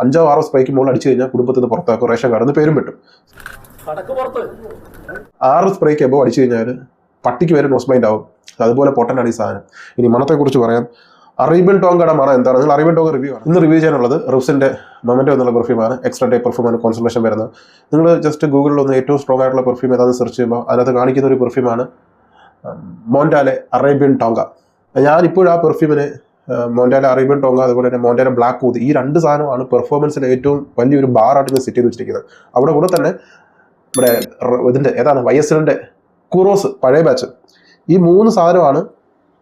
5 6 സ്പ്രേക്ക് മുകളിൽ അടിച്ചു കഴിഞ്ഞാൽ കുടുംബത്തിൽ നിന്ന് പുറത്താക്കും, റേഷൻ കാർഡ് എന്ന് പേരും പറ്റും. 6 സ്പ്രേക്ക് എബോ അടിച്ചു കഴിഞ്ഞാൽ പട്ടിക്ക് വരെ നോസ് മൈൻഡ് ആവും. അതുപോലെ പൊട്ടനാണ് ഈ സാധനം. ഇനി മണത്തെക്കുറിച്ച് പറയാം. അറേബ്യൻ ടോങ്കയുടെ മണം എന്താണ്? നിങ്ങൾ അറേബ്യൻ ടോങ്ക റിവ്യൂ ആണ് ഇന്ന് റിവ്യൂ ചെയ്യാനുള്ളത്. റിവ്സിന്റെ മൊമെന്റോ എന്നുള്ള പെർഫ്യൂമാണ്. എക്സ്ട്രാ ഡേ പെർഫ്യൂമാണ് കോൺസെൻട്രേഷൻ വരുന്നത്. നിങ്ങൾ ജസ്റ്റ് ഗൂഗിളിൽ ഒന്ന് ഏറ്റവും സ്ട്രോങ് ആയിട്ടുള്ള പെർഫ്യൂം ഏതാണെന്ന് സെർച്ച് ചെയ്യുമ്പോൾ അതിനകത്ത് കാണിക്കുന്ന ഒരു പെർഫ്യൂമാണ് മോണ്ടാലെ അറേബ്യൻ ടോങ്ക. ഞാനിപ്പോഴും ആ പെർഫ്യൂമിന് മോണ്ടാലെ അറേബ്യൻ ടോങ്ക അതുപോലെ തന്നെ മോണ്ടാലെ ബ്ലാക്ക് ഊത്, ഈ 2 സാധനമാണ് പെർഫോമൻസിൽ ഏറ്റവും വലിയൊരു ബാറായിട്ട് സെറ്റ് ചെയ്ത് വെച്ചിരിക്കുന്നത്. അവിടെ കൂടെ തന്നെ ഇവിടെ ഇതിൻ്റെ ഏതാണ് YSLന്റെ കുറോസ് പഴയ ബാച്ച്, ഈ 3 സാധനമാണ്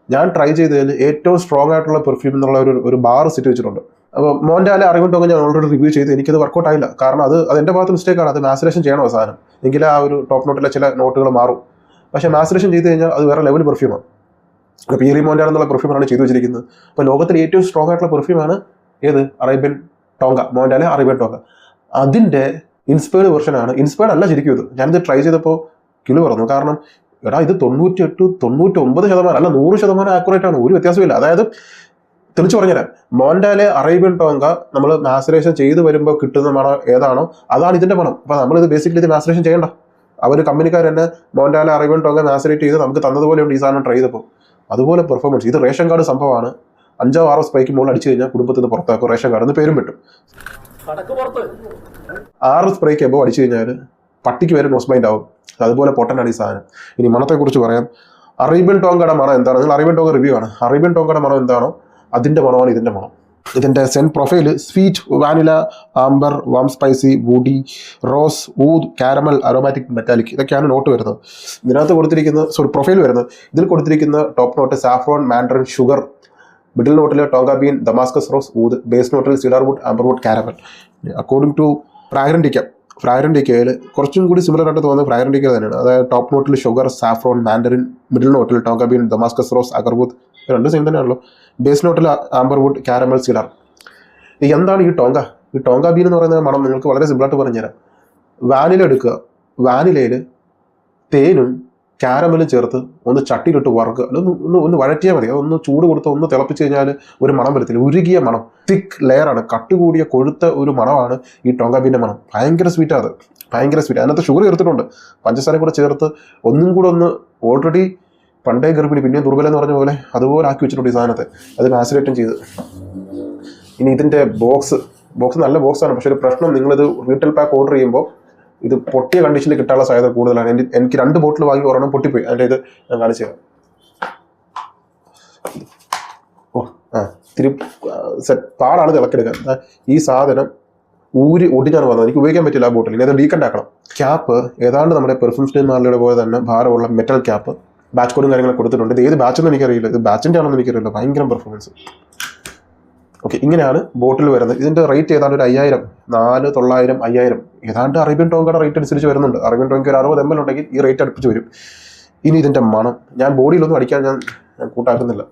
ഞാൻ ട്രൈ ചെയ്തതിൽ ഏറ്റവും സ്ട്രോങ് ആയിട്ടുള്ള പെർഫ്യൂം എന്നുള്ള ഒരു ബാർ സെറ്റ് വെച്ചിട്ടുണ്ട്. അപ്പോൾ മോണ്ടാലെ അറേബ്യൻ ടോങ്ക ഞാൻ ഓൾറെഡി റിവ്യൂ ചെയ്ത് എനിക്കത് വർക്കൗട്ട് ആയില്ല. കാരണം അത് എൻ്റെ ഭാഗത്ത് മിസ്റ്റേക്കാണ്. അത് മാസുലേഷൻ ചെയ്യണം ആ സാധനം, എങ്കിൽ ആ ഒരു ടോപ്പ് നോട്ടിലെ ചില നോട്ടുകൾ മാറും. പക്ഷേ മാസുലേഷൻ ചെയ്ത് കഴിഞ്ഞാൽ അത് വേറെ ലെവൽ പെർഫ്യൂമാണ്. പിയറി മോണ്ടാലെ എന്നുള്ള പെർഫ്യൂമാണ് ചെയ്തു വെച്ചിരിക്കുന്നത്. അപ്പോൾ ലോകത്തിലെ ഏറ്റവും സ്ട്രോങ് ആയിട്ടുള്ള പെർഫ്യൂമാണ് ഏത്? Arabian tonka, Montale Arabian tonka. അതിൻ്റെ ഇൻസ്പയർഡ് വെർഷനാണ്. ഇൻസ്പയർഡ് അല്ല ശരിക്കും ഇത്. ഞാനിത് ട്രൈ ചെയ്തപ്പോൾ കിളി പറഞ്ഞു. കാരണം എടാ ഇത് 98-99% അല്ല 100% ആക്യുറേറ്റ് ആണ്, ഒരു വ്യത്യാസമില്ല. അതായത് തെളിച്ച് പറഞ്ഞുതരാം, മോണ്ടാലെ അറേബ്യൻ ടോങ്ക നമ്മൾ മാസുലേഷൻ ചെയ്ത് വരുമ്പോൾ കിട്ടുന്ന മണം ഏതാണോ അതാണ് ഇതിൻ്റെ മണം. അപ്പോൾ നമ്മളിത് ബേസിക്കലി ഇത് മാസുലേഷൻ ചെയ്യണ്ട. അവർ കമ്പനിക്കാർ തന്നെ മോണ്ടാലെ അറേബ്യൻ ടോങ്ക മാസുലേറ്റ് ചെയ്ത് നമുക്ക് തന്നതുപോലെയുണ്ട് ഈ സാധനം ട്രൈ ചെയ്തപ്പോൾ. അതുപോലെ പെർഫോമൻസ്. ഇത് റേഷൻ കാർഡ് സംഭവമാണ്. 5 6 സ്പ്രേക്ക് മുകളിൽ അടിച്ചു കഴിഞ്ഞാൽ കുടുംബത്തിൽ നിന്ന് പുറത്താക്കും, റേഷൻ കാർഡ് എന്ന് പേരും പറ്റും. 6 സ്പ്രേക്ക് എബോ അടിച്ചു കഴിഞ്ഞാൽ പട്ടിക്ക് വരെ നോസ് മൈൻഡ് ആവും. അതുപോലെ പൊട്ടനാണ് ഈ സാധനം. ഇനി മണത്തെക്കുറിച്ച് പറയാം. അറേബ്യൻ ടോങ്കയുടെ മണം എന്താണ്? നിങ്ങൾ അറേബ്യൻ ടോങ്ക റിവ്യൂ ആണ്. അറേബ്യൻ ടോങ്കയുടെ മണം എന്താണോ അതിൻ്റെ മണമാണ് ഇതിൻ്റെ മണം. ഇതിൻ്റെ scent profile sweet, vanilla, amber, warm spicy, woody, rose, oud, caramel, aromatic, metallic, ഇതൊക്കെയാണ് നോട്ട് വരുന്നത്. ഇതിനകത്ത് കൊടുത്തിരിക്കുന്ന പ്രൊഫൈൽ വരുന്നത്. ഇതിൽ കൊടുത്തിരിക്കുന്ന top note saffron, mandarin, sugar. Middle നോട്ടിൽ tonka bean, Damascus rose, oud. Base നോട്ടിൽ cedar wood, amber wood, caramel. According to ഫ്രാഗ്രൻറ്റിക്കയിൽ കുറച്ചും കൂടി സിമിലർ ആയിട്ട് തോന്നുന്നത് ഫ്രാഗ്രൻറ്റിക്ക തന്നെയാണ്. അതായത് ടോപ്പ് നോട്ടിൽ ഷുഗർ, സാഫ്രോൺ, മാൻഡറിൻ. മിഡിൽ നോട്ടിൽ tonka bean, Damascus rose, agarwood. 2 same തന്നെയാണല്ലോ. ബേസ് നോട്ടിൽ ആംബർ വുഡ്, കാരമൽ, സിഡാർ. എന്താണ് ഈ ടോങ്ക? ഈ ടോങ്ക ബീൻ എന്ന് പറയുന്ന മണം നിങ്ങൾക്ക് വളരെ സിമ്പിളായിട്ട് പറഞ്ഞുതരാം. വാനില എടുക്കുക. വാനിലയിൽ തേനും കാരമലും ചേർത്ത് ഒന്ന് ചട്ടിയിലിട്ട് വറുക്കുക. ഒന്ന് വഴറ്റിയാൽ മതി. അതൊന്ന് ചൂട് കൊടുത്ത് ഒന്ന് തിളപ്പിച്ച് കഴിഞ്ഞാൽ ഒരു മണം വരത്തില്ല. ഉരുകിയ മണം, തിക്ക് ലെയറാണ്, കട്ടുകൂടിയ കൊഴുത്ത ഒരു മണമാണ് ഈ ടോങ്ക ബീൻ്റെ മണം. ഭയങ്കര സ്വീറ്റാണ് അത്, ഭയങ്കര സ്വീറ്റ്. അതിനകത്ത് ഷുഗർ ചേർത്തിട്ടുണ്ട്, പഞ്ചസാര കൂടെ ചേർത്ത് ഒന്നും കൂടെ ഒന്ന് ഓൾറെഡി പണ്ടേ ഗർഭിണി പിന്നെയും ദുർബലം എന്ന് പറഞ്ഞ പോലെ അതുപോലെ ആക്കി വെച്ചിട്ടുണ്ട് ഈ സാധനത്തെ. അത് മാസുലേറ്റും ചെയ്ത്. ഇനി ഇതിൻ്റെ ബോക്സ് നല്ല ബോക്സാണ്. പക്ഷേ ഒരു പ്രശ്നം, നിങ്ങളിത് റീറ്റെയിൽ പാക്ക് ഓർഡർ ചെയ്യുമ്പോൾ ഇത് പൊട്ടിയ കണ്ടീഷനിൽ കിട്ടാനുള്ള സാധ്യത കൂടുതലാണ്. എനിക്ക് 2 ബോട്ടിൽ വാങ്ങി ഒരെണ്ണം പൊട്ടിപ്പോയി. അതിൻ്റെ ഇത് ഞാൻ കാണിച്ചു തരാം. ഇത്തിരി പാടാണ് തിളക്കെടുക്കാൻ. ഈ സാധനം ഒടിഞ്ഞാണ് വന്നത്. എനിക്ക് ഉപയോഗിക്കാൻ പറ്റില്ല ആ ബോട്ടിൽ. ഇനി അത് ഡീക്കൻ്റ് ആക്കണം. ക്യാപ്പ് ഏതാണ്ട് നമ്മുടെ പെർഫ്യൂം സ്റ്റേമാരുടെ പോലെ തന്നെ ഭാരമുള്ള മെറ്റൽ ക്യാപ്പ്. ബാച്ച് കോഡും കാര്യങ്ങളൊക്കെ കൊടുത്തിട്ടുണ്ട്. ഇത് ഏത് ബാച്ചെന്ന് എനിക്കറിയില്ല, ഇത് ബാച്ചിൻ്റെ ആണെന്ന് എനിക്കറിയില്ല. ഭയങ്കര പെർഫോമൻസ്. ഓക്കെ, ഇങ്ങനെയാണ് ബോട്ടിൽ വരുന്നത്. ഇതിൻ്റെ റേറ്റ് ഏതാണ്ട് ഒരു 5000, 4900, 5000 ഏതാണ്ട് അറേബ്യൻ ടോങ്കയുടെ റേറ്റ് അനുസരിച്ച് വരുന്നുണ്ട്. അറേബ്യൻ ടോങ്ക ഒരു 60 ml ഉണ്ടെങ്കിൽ ഈ റേറ്റ് അടുപ്പിച്ച് വരും. ഇനി ഇതിൻ്റെ മണം ഞാൻ ബോഡിയിലൊന്നും അടിക്കാൻ ഞാൻ കൂട്ടാക്കുന്നില്ല.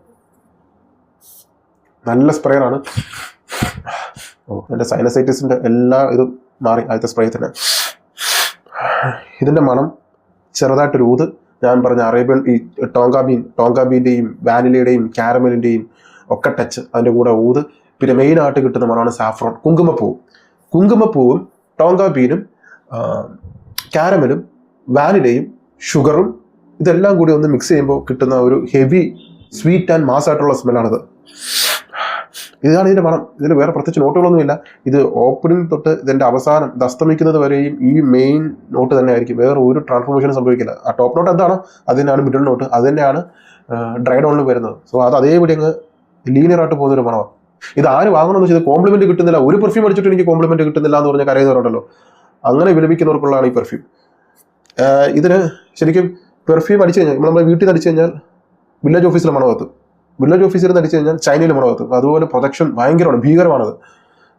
നല്ല സ്പ്രേയാണ്. എൻ്റെ സൈനസൈറ്റിസിൻ്റെ എല്ലാ ഇതും മാറി ആദ്യത്തെ സ്പ്രേ തന്നെ. ഇതിൻ്റെ മണം ചെറുതായിട്ടൊരു ഊത്. ഞാൻ പറഞ്ഞ അറേബ്യൻ ഈ ടോങ്ക ബീൻ്റെയും വാനിലയുടെയും കാരമലിൻ്റെയും ഒക്കെ ടച്ച്, അതിൻ്റെ കൂടെ ഊത്. പിന്നെ മെയിനായിട്ട് കിട്ടുന്ന മണമാണ് സാഫ്രോൺ, കുങ്കുമപ്പൂവും ടോങ്ക ബീനും കാരമലും വാനിലയും ഷുഗറും ഇതെല്ലാം കൂടി ഒന്ന് മിക്സ് ചെയ്യുമ്പോൾ കിട്ടുന്ന ഒരു ഹെവി സ്വീറ്റ് ആൻഡ് മാസ് ആയിട്ടുള്ള സ്മെല്ലാണിത്. ഇതാണ് ഇതിൻ്റെ മണം. ഇതിൽ വേറെ പ്രത്യേകിച്ച് നോട്ടുകളൊന്നുമില്ല. ഇത് ഓപ്പണിംഗ് തൊട്ട് ഇതിൻ്റെ അവസാനം ഇത് അസ്തമിക്കുന്നത് വരെയും ഈ മെയിൻ നോട്ട് തന്നെ ആയിരിക്കും. വേറെ ഒരു ട്രാൻസ്ഫോർമേഷനും സംഭവിക്കില്ല. ആ ടോപ്പ് നോട്ട് എന്താണോ അത് തന്നെയാണ് മിഡിൽ നോട്ട്, അത് തന്നെയാണ് ഡ്രൈ ഡൗണിൽ വരുന്നത്. സോ അത് അതേപടി അങ്ങ് ലീനിയറായിട്ട് പോകുന്നൊരു മണമാണ്. ഇത് ആര് വാങ്ങണമെന്ന് വെച്ചാൽ കോംപ്ലിമെന്റ് കിട്ടുന്നില്ല. ഒരു പെർഫ്യൂം അടിച്ചിട്ട് എനിക്ക് കോംപ്ലിമെന്റ് കിട്ടുന്നില്ല എന്ന് പറഞ്ഞാൽ കരയുന്നവരുണ്ടല്ലോ. അങ്ങനെ വിലപിക്കുന്നവർക്കുള്ളതാണ് ഈ പെർഫ്യൂം. ഇതിന് ശരിക്കും പെർഫ്യൂം അടിച്ചു കഴിഞ്ഞാൽ നമ്മുടെ വീട്ടിൽ നിന്ന് അടിച്ചു കഴിഞ്ഞാൽ വില്ലേജ് ഓഫീസിൽ മണമെത്തും, വില്ലേജ് ഓഫീസിൽ നിന്ന് അടിച്ചു കഴിഞ്ഞാൽ ചൈനയിൽ മണമെത്തും. അതുപോലെ പ്രൊജക്ഷൻ ഭയങ്കരമാണ്, ഭീകരമാണത്,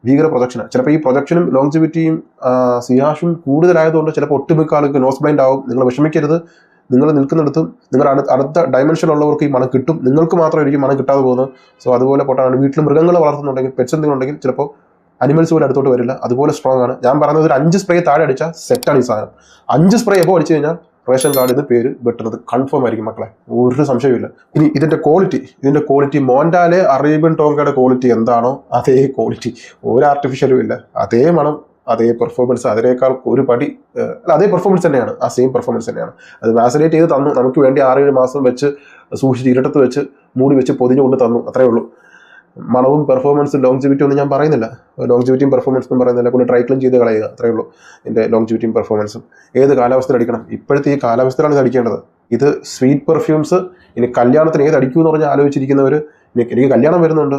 ഭീകര പ്രൊജക്ഷനാണ്. ചിലപ്പോൾ ഈ പ്രൊജക്ഷനും ലോങ്ജിവിറ്റിയും സിയാഷും കൂടുതലായതുകൊണ്ട് ചിലപ്പോൾ ഒട്ടുമിക്ക ആൾക്ക് നോസ് ബ്ലൈൻഡ് ആവും. നിങ്ങൾ വിഷമിക്കരുത്. നിങ്ങൾ നിൽക്കുന്നിടത്തും നിങ്ങളുടെ അടുത്ത ഡയമെൻഷനുള്ളവർക്ക് ഈ മണം കിട്ടും, നിങ്ങൾക്ക് മാത്രമായിരിക്കും മണം കിട്ടാതെ പോകുന്നത്. സോ അതുപോലെ പൊട്ടാണ്. വീട്ടിൽ മൃഗങ്ങൾ വളർത്തുന്നുണ്ടെങ്കിൽ, പെറ്റ്സ് എന്തെങ്കിലും ഉണ്ടെങ്കിൽ ചിലപ്പോൾ അനിമൽസ് പോലും അടുത്തോട്ട് വരില്ല. അതുപോലെ സ്ട്രോങ് ആണ്. ഞാൻ പറയുന്നത് ഒരു 5 സ്പ്രേ താഴെ അടിച്ചാൽ സെറ്റാണ് ഈ സാധനം. 5 സ്പ്രേ എപ്പോൾ അടിച്ചു കഴിഞ്ഞാൽ റേഷൻ കാർഡിൽ നിന്ന് പേര് വെട്ടുന്നത് കൺഫേം ആയിരിക്കും മക്കളെ, ഒരു സംശയമില്ല. ഇനി ഇതിന്റെ ക്വാളിറ്റി മോൻഡാലെ അറേബ്യൻ ടോങ്കയുടെ ക്വാളിറ്റി എന്താണോ അതേ ക്വാളിറ്റി, ഒരു ആർട്ടിഫിഷ്യലും ഇല്ല. അതേ മണം, അതേ പെർഫോമൻസ്, അതിനേക്കാൾ ഒരു പടി അതേ പെർഫോമൻസ് തന്നെയാണ്, ആ സെയിം പെർഫോമൻസ് തന്നെയാണ്. അത് വാക്സിനേറ്റ് ചെയ്ത് തന്നു, നമുക്ക് വേണ്ടി 6-7 മാസം വെച്ച് സൂക്ഷിച്ച് ഇരട്ടത്ത് വെച്ച് മൂടി വെച്ച് പൊതിഞ്ഞു കൊണ്ട് തന്നു, അത്രേ ഉള്ളൂ. മണവും പെർഫോമൻസും ലോങ്ജിവിറ്റി ഒന്നും ഞാൻ പറയുന്നില്ല, ലോങ്ജിവിറ്റിയും പെർഫോമൻസും പറയുന്നില്ല. കൊണ്ട് ഡ്രൈ ക്ലീൻ ചെയ്ത് കളയുക, അത്രേ ഉള്ളൂ. ഇതിൻ്റെ ലോങ്ജിവിറ്റിയും പെർഫോമൻസും ഏത് കാലാവസ്ഥയിൽ അടിക്കണം, ഇപ്പോഴത്തെ ഈ കാലാവസ്ഥയിലാണ് ഇത് അടിക്കേണ്ടത്. ഇത് സ്വീറ്റ് പെർഫ്യൂംസ് ഇനി കല്യാണത്തിന് ഏത് അടിക്കുമെന്ന് പറഞ്ഞാൽ ആലോചിച്ചിരിക്കുന്നവർ, എനിക്ക് കല്യാണം വരുന്നുണ്ട്,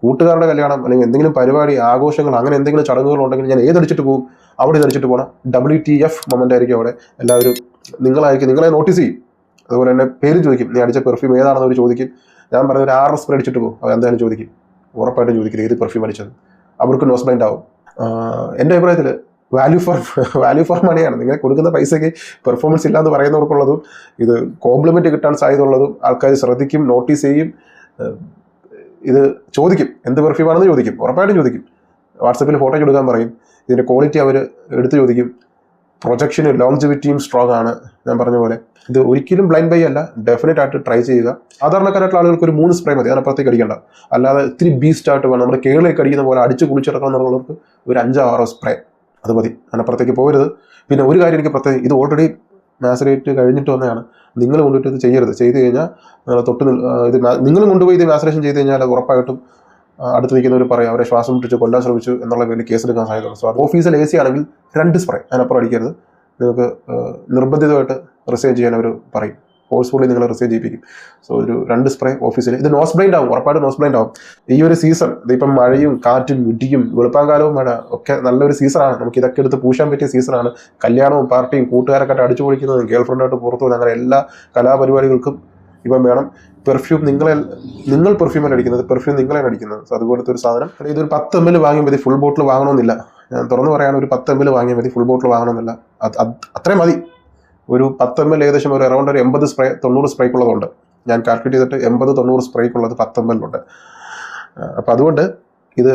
കൂട്ടുകാരുടെ കല്യാണം അല്ലെങ്കിൽ എന്തെങ്കിലും പരിപാടി ആഘോഷങ്ങൾ അങ്ങനെ എന്തെങ്കിലും ചടങ്ങുകൾ ഉണ്ടെങ്കിൽ ഞാൻ ഏതടിച്ചിട്ട് പോകും, അവിടെ ഇതടിച്ചിട്ട് പോകണം. WTF മൊമെൻ്റ് ആയിരിക്കും അവിടെ. എല്ലാവരും നിങ്ങളെ നോട്ടീസ് ചെയ്യും. അതുപോലെ തന്നെ പേര് ചോദിക്കും, നീ അടിച്ച പെർഫ്യൂം ഏതാണെന്ന് അവർ ചോദിക്കും. ഞാൻ പറഞ്ഞ ഒരു 6 സ്പ്രേ അടിച്ചിട്ട് പോകും, അത് എന്തായാലും ചോദിക്കും, ഉറപ്പായിട്ടും ചോദിക്കില്ല ഏത് പെർഫ്യൂം അടിച്ചത്. അവർക്ക് നോസ് ബ്ലൈൻഡ് ആവും. എൻ്റെ അഭിപ്രായത്തിൽ വാല്യൂ ഫോർ മണിയാണ്. നിങ്ങൾ കൊടുക്കുന്ന പൈസയ്ക്ക് പെർഫോമൻസ് ഇല്ലാന്ന് പറയുന്നവർക്കുള്ളതും ഇത് കോംപ്ലിമെൻറ്റ് കിട്ടാൻ സാധ്യത ഉള്ളതും ആൾക്കാർ ശ്രദ്ധിക്കും, നോട്ടീസ് ചെയ്യും, ഇത് ചോദിക്കും, എന്ത് പെർഫ്യൂമാണെന്ന് ചോദിക്കും, ഉറപ്പായിട്ടും ചോദിക്കും. വാട്സപ്പിൽ ഫോട്ടോ എടുക്കാൻ പറയും, ഇതിൻ്റെ ക്വാളിറ്റി അവർ എടുത്ത് ചോദിക്കും. പ്രൊജക്ഷനും ലോങ്ജിവിറ്റിയും സ്ട്രോങ് ആണ്. ഞാൻ പറഞ്ഞ പോലെ ഇത് ഒരിക്കലും ബ്ലൈൻഡ് ബൈ അല്ല, ഡെഫിനറ്റ് ആയിട്ട് ട്രൈ ചെയ്യുക. സാധാരണക്കാരായിട്ടുള്ള ആളുകൾക്ക് ഒരു 3 സ്പ്രേ മതി, അതിനപ്പുറത്തേക്ക് അടിക്കേണ്ട. അല്ലാതെ ഇത്തിരി ബീസ്റ്റ് ആയിട്ട് വേണം, നമ്മുടെ കേളിലേക്ക് അടിക്കുന്ന പോലെ അടിച്ച് കുളിച്ചിടക്കണം എന്നുള്ളവർക്ക് ഒരു 5-6 സ്പ്രേ അത് മതി, അതിനപ്പുറത്തേക്ക് പോകരുത്. പിന്നെ ഒരു കാര്യം എനിക്ക് പ്രത്യേകം, ഇത് ഓൾറെഡി മാസറേറ്റ് കഴിഞ്ഞിട്ട് വന്നതാണ്. നിങ്ങൾ കൊണ്ടിട്ട് ഇത് ചെയ്യരുത്. ചെയ്ത് കഴിഞ്ഞാൽ നിങ്ങൾ കൊണ്ടുപോയി ഇത് മാസറേഷൻ ചെയ്ത് കഴിഞ്ഞാൽ ഉറപ്പായിട്ടും അടുത്ത് നിൽക്കുന്നവർ പറയും അവരെ ശ്വാസം മുട്ടിച്ച് കൊല്ലാൻ ശ്രമിച്ചു എന്നുള്ള പേരിൽ കേസെടുക്കാൻ സാധ്യതയുണ്ട്. സോ ഓഫീസിൽ AC ആണെങ്കിൽ 2 സ്പ്രേ, അതിനപ്പുറം അടിക്കരുത്. നിങ്ങൾക്ക് നിർബന്ധിതമായിട്ട് റിസൈൻ ചെയ്യാൻ അവർ പറയും, ഫോഴ്സ്ഫുള്ളി നിങ്ങളെ റിസൈൻ ചെയ്യിപ്പിക്കും. സോ ഒരു 2 സ്പ്രേ ഓഫീസിൽ. ഇത് നോസ് ബ്ലൈൻഡ് ആവും, ഉറപ്പായിട്ട് നോസ് ബ്ലൈൻഡ് ആവും. ഈ ഒരു സീസൺ, ഇതിപ്പം മഴയും കാറ്റും ഇടിയും വെളുപ്പാങ്കാലവും മഴ ഒക്കെ നല്ലൊരു സീസണാണ്. നമുക്ക് ഇതൊക്കെ എടുത്ത് പൂശാൻ പറ്റിയ സീസണാണ്. കല്യാണവും പാർട്ടിയും കൂട്ടുകാരൊക്കെ അടിച്ചു പൊളിക്കുന്നതും ഗേൾ ഫ്രണ്ടായിട്ട് പുറത്തു പോകുന്ന അങ്ങനെ എല്ലാ കലാപരിപാടികൾക്കും ഇപ്പം വേണം പെർഫ്യൂം. നിങ്ങൾ പെർഫ്യൂമല്ല അടിക്കുന്നത്, പെർഫ്യൂം നിങ്ങളാണ് അടിക്കുന്നത്. സോ അതുപോലത്തെ ഒരു സാധനം. ഇതൊരു 10 ml വാങ്ങിയാൽ മതി, ഫുൾ ബോട്ടിൽ വാങ്ങണമെന്നില്ല. ഞാൻ തുറന്നു പറയാണ്, ഒരു 10 ml വാങ്ങിയാൽ മതി, ഫുൾ ബോട്ടിൽ വാങ്ങണമെന്നില്ല. അത്രയും മതി. ഒരു 10 ml ഏകദേശം ഒരു അറൗണ്ട് ഒരു 80 സ്പ്രേ 90 സ്പ്രേക്കുള്ളതുണ്ട്. ഞാൻ കാൽക്കുലേറ്റ് ചെയ്തിട്ട് 80-90 സ്പ്രേക്കുള്ളത് 10 ml ഉണ്ട്. അപ്പം അതുകൊണ്ട് ഇത്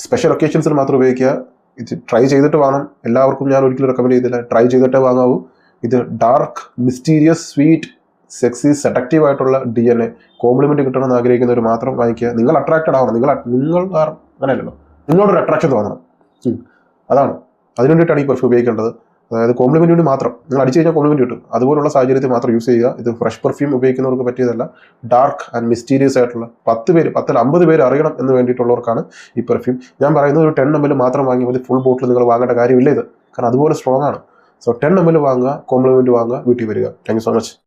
സ്പെഷ്യൽ ഒക്കേഷൻസിൽ മാത്രം ഉപയോഗിക്കുക. ഇത് ട്രൈ ചെയ്തിട്ട് വാങ്ങണം. എല്ലാവർക്കും ഞാൻ ഒരിക്കലും റെക്കമെൻഡ് ചെയ്തില്ല, ട്രൈ ചെയ്തിട്ടേ വാങ്ങാവൂ. ഇത് dark, mysterious, sweet, sexy, seductive ആയിട്ടുള്ള DNA കോംപ്ലിമെന്റ് കിട്ടണമെന്ന് ആഗ്രഹിക്കുന്നവർ മാത്രം വാങ്ങിക്കുക. നിങ്ങൾ അട്രാക്റ്റഡ് ആവണം. നിങ്ങൾ അങ്ങനെയല്ലല്ലോ, നിങ്ങളോടൊരു അട്രാക്ഷൻ തോന്നണം. അതാണ്, അതിനു വേണ്ടിയിട്ടാണ് ഈ പെർഫ്യൂം ഉപയോഗിക്കേണ്ടത്. അതായത് കോംപ്ലിമെന്റ് വേണ്ടി മാത്രം. നിങ്ങൾ അടിച്ചു കഴിഞ്ഞാൽ കോംപ്ലിമെന്റ് കിട്ടും. അതുപോലുള്ള സാഹചര്യത്തിൽ മാത്രം യൂസ് ചെയ്യുക. ഇത് ഫ്രഷ് പെർഫ്യൂം ഉപയോഗിക്കുന്നവർക്ക് പറ്റിയതല്ല. ഡാർക്ക് ആൻഡ് മിസ്റ്റീരിയസ് ആയിട്ടുള്ള 10-50 പേര് അറിയണം എന്ന് വേണ്ടിയിട്ടുള്ളവർക്കാണ് ഈ പെർഫ്യൂം. ഞാൻ പറയുന്നത് ഒരു 10 ml മാത്രം വാങ്ങിയാൽ മതി, ഫുൾ ബോട്ടിൽ നിങ്ങൾ വാങ്ങേണ്ട കാര്യമില്ല ഇത്, കാരണം അതുപോലെ സ്ട്രോങ് ആണ്. സോ 10 ml വാങ്ങുക, കോംപ്ലിമെന്റ് വാങ്ങുക, വീട്ടിൽ വരിക. Thank you so much.